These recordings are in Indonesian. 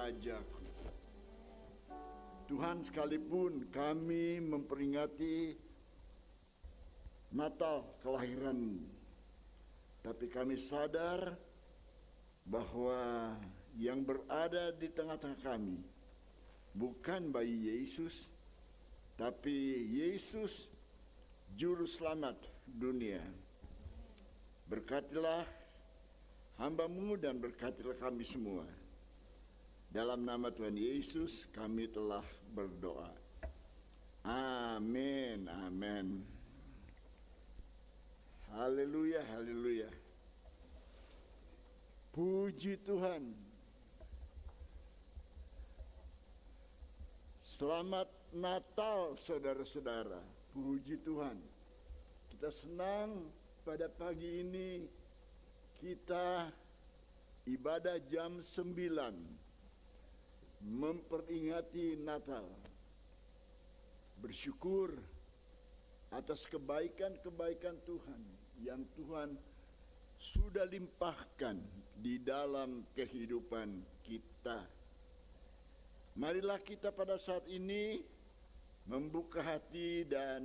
Rajaku. Tuhan, sekalipun kami memperingati Natal kelahiran-Mu, tapi kami sadar bahwa yang berada di tengah-tengah kami bukan bayi Yesus, tapi Yesus Juru Selamat dunia. Berkatilah hamba-Mu dan berkatilah kami semua. Dalam nama Tuhan Yesus kami telah berdoa. Amin, amin. Haleluya, haleluya. Puji Tuhan. Selamat Natal saudara-saudara. Puji Tuhan. Kita senang pada pagi ini kita ibadah jam 9 memperingati Natal. Bersyukur atas kebaikan-kebaikan Tuhan yang Tuhan sudah limpahkan di dalam kehidupan kita. Marilah kita pada saat ini membuka hati dan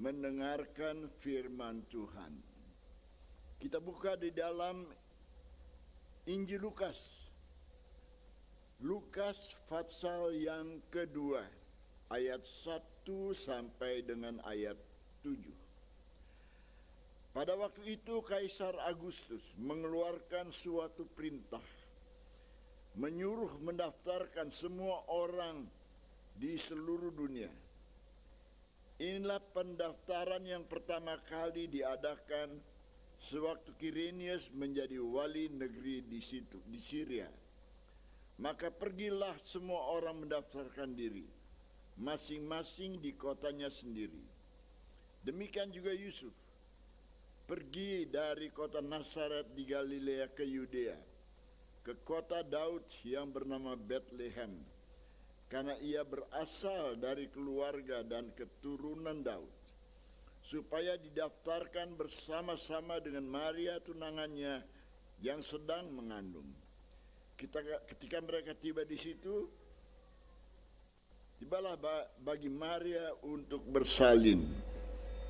mendengarkan firman Tuhan. Kita buka di dalam Injil Lukas. Lukas pasal yang kedua, ayat 1 sampai dengan ayat 7. Pada waktu itu Kaisar Agustus mengeluarkan suatu perintah, menyuruh mendaftarkan semua orang di seluruh dunia. Inilah pendaftaran yang pertama kali diadakan sewaktu Quirinius menjadi wali negeri di Syria. Maka pergilah semua orang mendaftarkan diri, masing-masing di kotanya sendiri. Demikian juga Yusuf, pergi dari kota Nazaret di Galilea ke Yudea, ke kota Daud yang bernama Bethlehem, karena ia berasal dari keluarga dan keturunan Daud, supaya didaftarkan bersama-sama dengan Maria tunangannya yang sedang mengandung. Ketika mereka tiba di situ, tibalah bagi Maria untuk bersalin,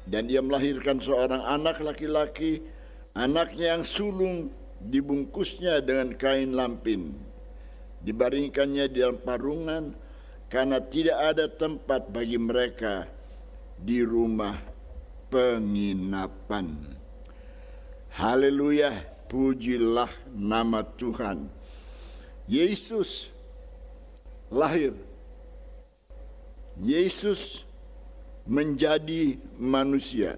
dan ia melahirkan seorang anak laki-laki. Anaknya yang sulung dibungkusnya dengan kain lampin, dibaringkannya di dalam parungan, karena tidak ada tempat bagi mereka di rumah penginapan. Haleluya, pujilah nama Tuhan. Yesus lahir. Yesus menjadi manusia.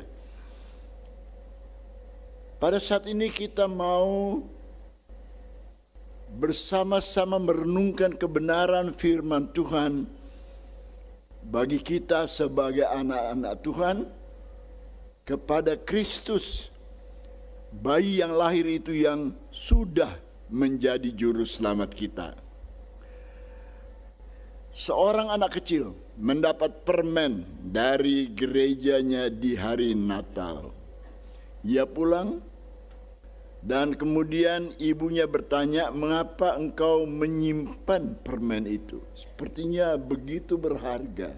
Pada saat ini kita mau bersama-sama merenungkan kebenaran firman Tuhan bagi kita sebagai anak-anak Tuhan kepada Kristus, bayi yang lahir itu yang sudah menjadi juru selamat kita. Seorang anak kecil mendapat permen dari gerejanya di hari Natal. Ia pulang dan kemudian ibunya bertanya, "Mengapa engkau menyimpan permen itu? Sepertinya begitu berharga.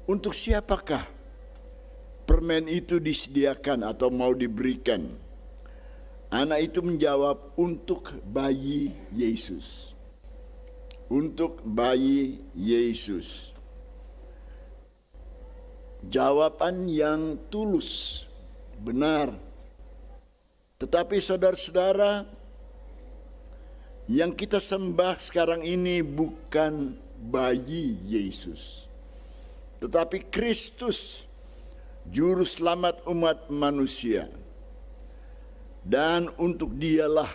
Untuk siapakah permen itu disediakan atau mau diberikan?" Anak itu menjawab, "Untuk bayi Yesus." Untuk bayi Yesus. Jawaban yang tulus, benar. Tetapi saudara-saudara, yang kita sembah sekarang ini bukan bayi Yesus, tetapi Kristus, Juru Selamat umat manusia. Dan untuk Dialah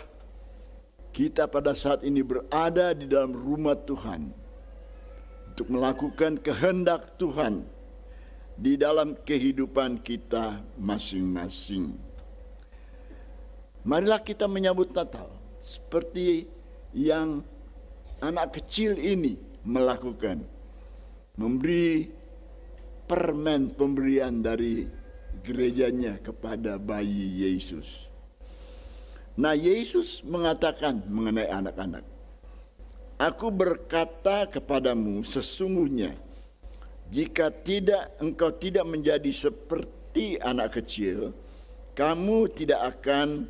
kita pada saat ini berada di dalam rumah Tuhan untuk melakukan kehendak Tuhan di dalam kehidupan kita masing-masing. Marilah kita menyambut Natal seperti yang anak kecil ini melakukan, memberi permen pemberian dari gerejanya kepada bayi Yesus. Nah, Yesus mengatakan mengenai anak-anak, Aku berkata kepadamu, sesungguhnya jika engkau tidak menjadi seperti anak kecil, kamu tidak akan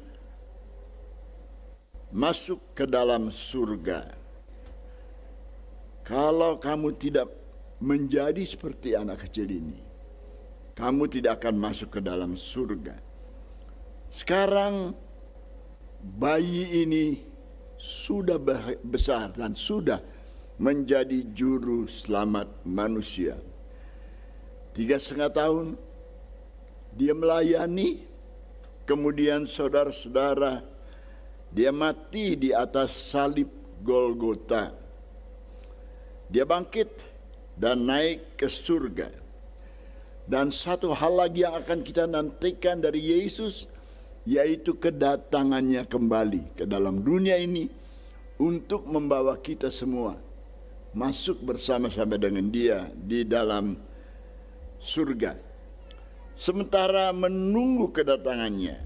masuk ke dalam surga. Kalau kamu tidak menjadi seperti anak kecil ini, kamu tidak akan masuk ke dalam surga. Sekarang bayi ini sudah besar dan sudah menjadi juru selamat manusia. 3,5 tahun dia melayani, kemudian saudara-saudara, dia mati di atas salib Golgota. Dia bangkit dan naik ke surga. Dan satu hal lagi yang akan kita nantikan dari Yesus, yaitu kedatangannya kembali ke dalam dunia ini untuk membawa kita semua masuk bersama-sama dengan Dia di dalam surga. Sementara menunggu kedatangannya,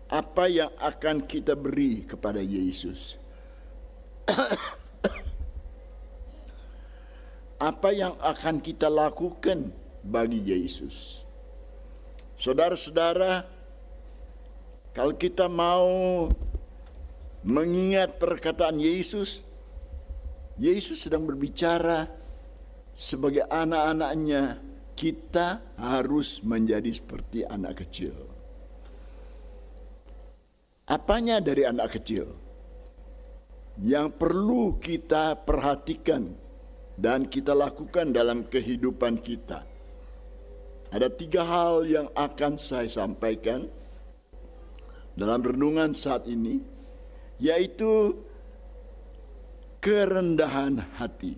apa yang akan kita beri kepada Yesus? Apa yang akan kita lakukan bagi Yesus? Saudara-saudara, kalau kita mau mengingat perkataan Yesus, Yesus sedang berbicara sebagai anak-anaknya, kita harus menjadi seperti anak kecil. Apanya dari anak kecil yang perlu kita perhatikan dan kita lakukan dalam kehidupan kita? Ada 3 hal yang akan saya sampaikan dalam renungan saat ini, yaitu kerendahan hati.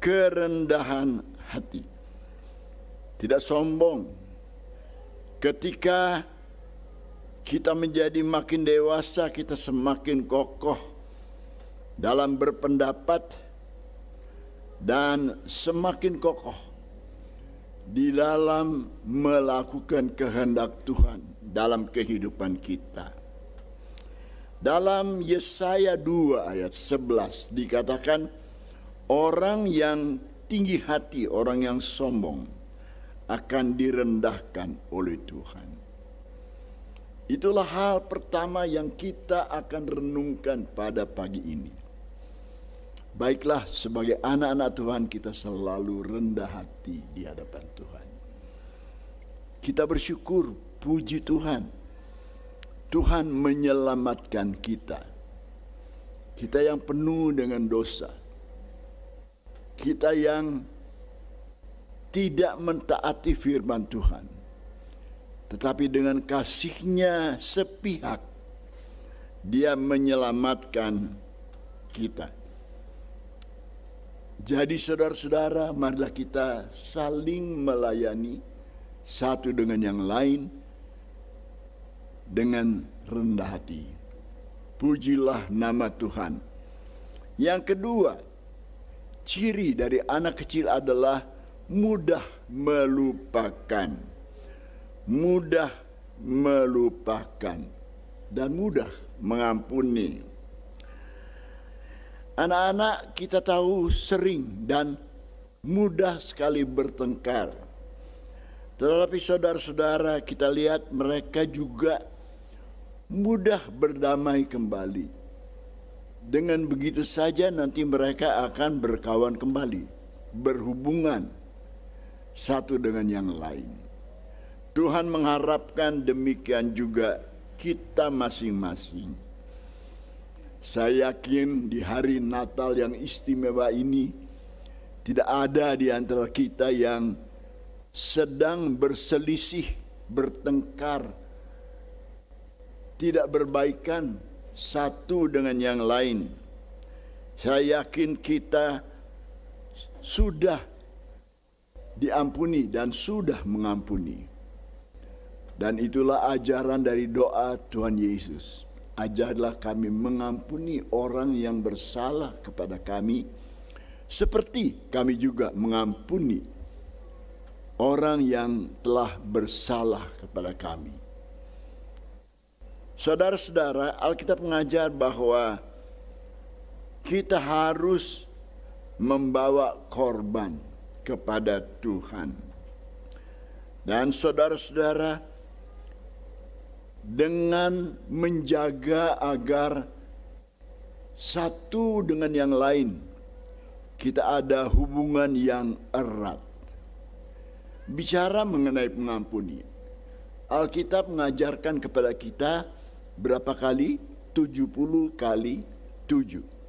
Kerendahan hati. Tidak sombong. Ketika kita menjadi makin dewasa, kita semakin kokoh dalam berpendapat dan semakin kokoh di dalam melakukan kehendak Tuhan dalam kehidupan kita. Dalam Yesaya 2 ayat 11 dikatakan, orang yang tinggi hati, orang yang sombong akan direndahkan oleh Tuhan. Itulah hal pertama yang kita akan renungkan pada pagi ini. Baiklah, sebagai anak-anak Tuhan kita selalu rendah hati di hadapan Tuhan. Kita bersyukur, puji Tuhan. Tuhan menyelamatkan kita. Kita yang penuh dengan dosa. Kita yang tidak mentaati firman Tuhan. Tetapi dengan kasih-Nya sepihak, Dia menyelamatkan kita. Jadi saudara-saudara, marilah kita saling melayani satu dengan yang lain dengan rendah hati. Pujilah nama Tuhan. Yang kedua, ciri dari anak kecil adalah mudah melupakan. Mudah melupakan dan mudah mengampuni. Anak-anak kita tahu sering dan mudah sekali bertengkar. Tetapi saudara-saudara, kita lihat mereka juga mudah berdamai kembali. Dengan begitu saja nanti mereka akan berkawan kembali, berhubungan satu dengan yang lain. Tuhan mengharapkan demikian juga kita masing-masing. Saya yakin di hari Natal yang istimewa ini tidak ada di antara kita yang sedang berselisih, bertengkar, tidak berbaikan satu dengan yang lain. Saya yakin kita sudah diampuni dan sudah mengampuni. Dan itulah ajaran dari doa Tuhan Yesus. Ajarlah kami mengampuni orang yang bersalah kepada kami, seperti kami juga mengampuni orang yang telah bersalah kepada kami. Saudara-saudara, Alkitab mengajar bahwa kita harus membawa korban kepada Tuhan. Dan saudara-saudara, dengan menjaga agar satu dengan yang lain, kita ada hubungan yang erat. Bicara mengenai pengampuni, Alkitab mengajarkan kepada kita berapa kali? 70 kali 7.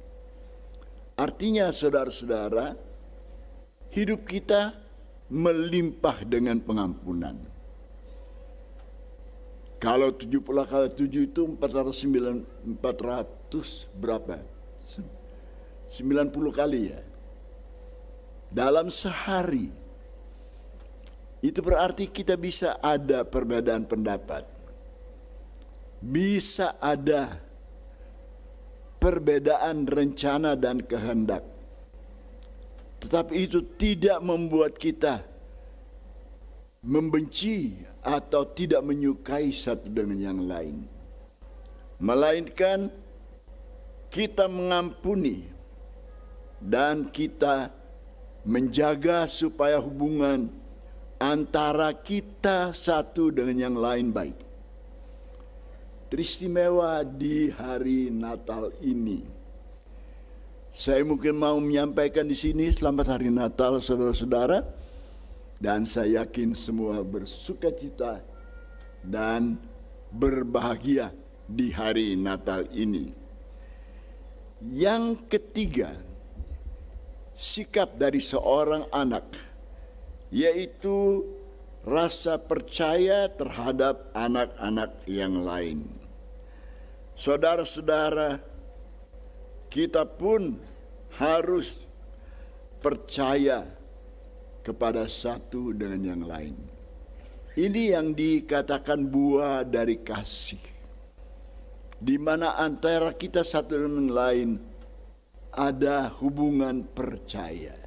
Artinya saudara-saudara, hidup kita melimpah dengan pengampunan. Kalau 70 kali 7 itu 400 berapa? 90 kali ya. Dalam sehari. Itu berarti kita bisa ada perbedaan pendapat. Bisa ada perbedaan rencana dan kehendak. Tetapi itu tidak membuat kita membenci atau tidak menyukai satu dengan yang lain. Melainkan kita mengampuni dan kita menjaga supaya hubungan antara kita satu dengan yang lain baik. Teristimewa di hari Natal ini. Saya mungkin mau menyampaikan di sini selamat hari Natal saudara-saudara, dan saya yakin semua bersukacita dan berbahagia di hari Natal ini. Yang ketiga, sikap dari seorang anak, yaitu rasa percaya terhadap anak-anak yang lain. Saudara-saudara, kita pun harus percaya kepada satu dengan yang lain. Ini yang dikatakan buah dari kasih, di mana antara kita satu dengan yang lain ada hubungan percaya.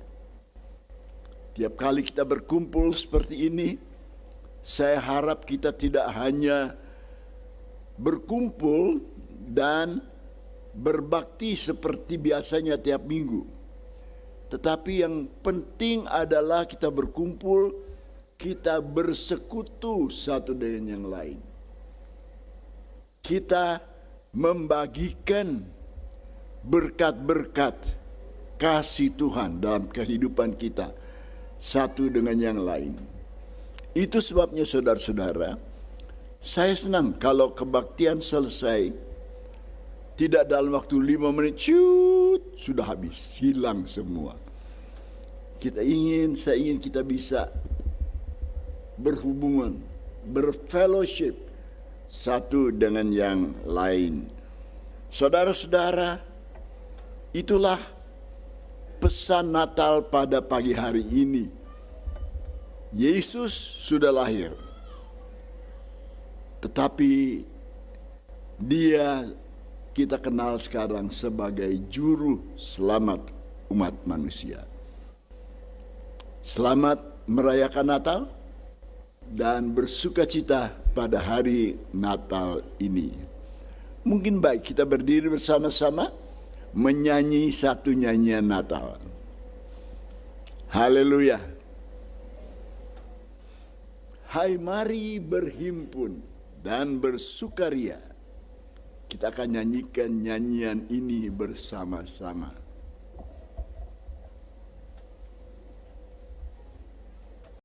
Tiap kali kita berkumpul seperti ini, saya harap kita tidak hanya berkumpul dan berbakti seperti biasanya tiap minggu. Tetapi yang penting adalah kita berkumpul, kita bersekutu satu dengan yang lain. Kita membagikan berkat-berkat kasih Tuhan dalam kehidupan kita satu dengan yang lain. Itu sebabnya saudara-saudara, saya senang kalau kebaktian selesai tidak dalam waktu 5 menit, sudah habis, hilang semua. Saya ingin kita bisa berhubungan, berfellowship satu dengan yang lain. Saudara-saudara, itulah pesan Natal pada pagi hari ini. Yesus sudah lahir, tetapi Dia kita kenal sekarang sebagai juru selamat umat manusia. Selamat merayakan Natal dan bersukacita pada hari Natal ini. Mungkin baik kita berdiri bersama-sama menyanyi satu nyanyian Natal. Haleluya. Hai, mari berhimpun dan bersukaria. Kita akan nyanyikan nyanyian ini bersama-sama.